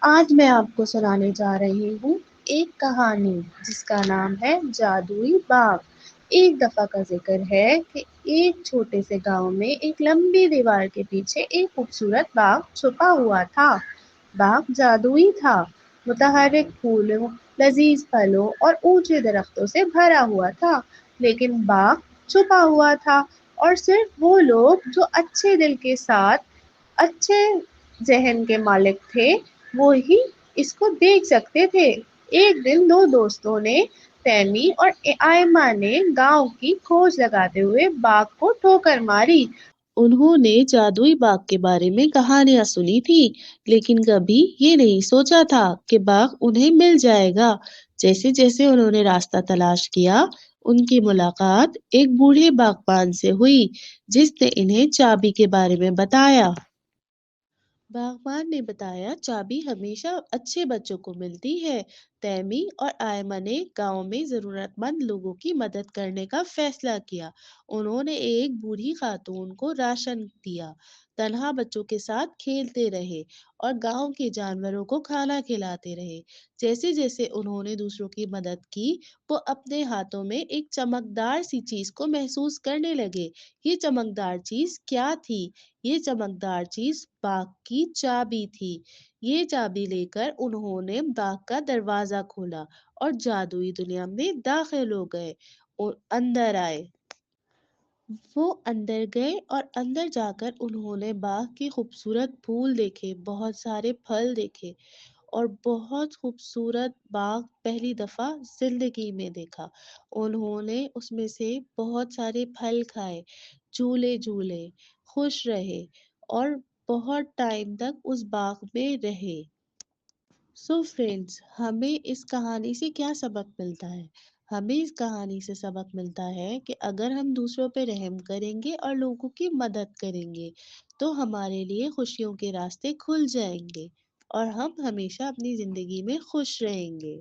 آج میں آپ کو سنانے جا رہی ہوں ایک کہانی جس کا نام ہے جادوئی باغ۔ ایک دفعہ کا ذکر ہے کہ ایک چھوٹے سے گاؤں میں ایک لمبی دیوار کے پیچھے ایک خوبصورت باغ چھپا ہوا تھا۔ باغ جادوئی تھا، متحرک پھولوں، لذیذ پھلوں اور اونچے درختوں سے بھرا ہوا تھا، لیکن باغ چھپا ہوا تھا اور صرف وہ لوگ جو اچھے دل کے ساتھ اچھے ذہن کے مالک تھے وہی اس کو دیکھ سکتے تھے۔ ایک دن دو دوستوں نے تیمی اور آئمہ نے گاؤں کی کھوج لگاتے ہوئے باغ کو ٹھوکر ماری۔ انہوں نے جادوئی باغ کے بارے میں کہانیاں سنی تھی، لیکن کبھی یہ نہیں سوچا تھا کہ باغ انہیں مل جائے گا۔ جیسے جیسے انہوں نے راستہ تلاش کیا، ان کی ملاقات ایک بوڑھے باغبان سے ہوئی جس نے انہیں چابی کے بارے میں بتایا۔ باغبان نے بتایا چابی ہمیشہ اچھے بچوں کو ملتی ہے۔ تیمی اور آئمہ نے گاؤں میں ضرورت مند لوگوں کی مدد کرنے کا فیصلہ کیا۔ انہوں نے ایک بوڑھی خاتون کو راشن دیا، تنہا بچوں کے ساتھ کھیلتے رہے اور گاؤں کے جانوروں کو کھانا کھلاتے رہے۔ جیسے جیسے انہوں نے دوسروں کی مدد کی، وہ اپنے ہاتھوں میں ایک چمکدار سی چیز کو محسوس کرنے لگے۔ یہ چمکدار چیز کیا تھی؟ یہ چمکدار چیز باغ کی چابی تھی۔ یہ چابی لے کر انہوں نے باغ کا دروازہ کھولا اور جادوئی دنیا میں داخل ہو گئے اور اندر آئے۔ وہ اندر گئے اور اندر جا کر انہوں نے باغ کے خوبصورت پھول دیکھے، بہت سارے پھل دیکھے اور بہت خوبصورت باغ پہلی دفعہ زندگی میں دیکھا۔ انہوں نے اس میں سے بہت سارے پھل کھائے، جھولے جھولے، خوش رہے اور بہت ٹائم تک اس باغ میں رہے۔ سو فرینڈز، ہمیں اس کہانی سے کیا سبق ملتا ہے؟ ہمیں اس کہانی سے سبق ملتا ہے کہ اگر ہم دوسروں پہ رحم کریں گے اور لوگوں کی مدد کریں گے تو ہمارے لیے خوشیوں کے راستے کھل جائیں گے اور ہم ہمیشہ اپنی زندگی میں خوش رہیں گے۔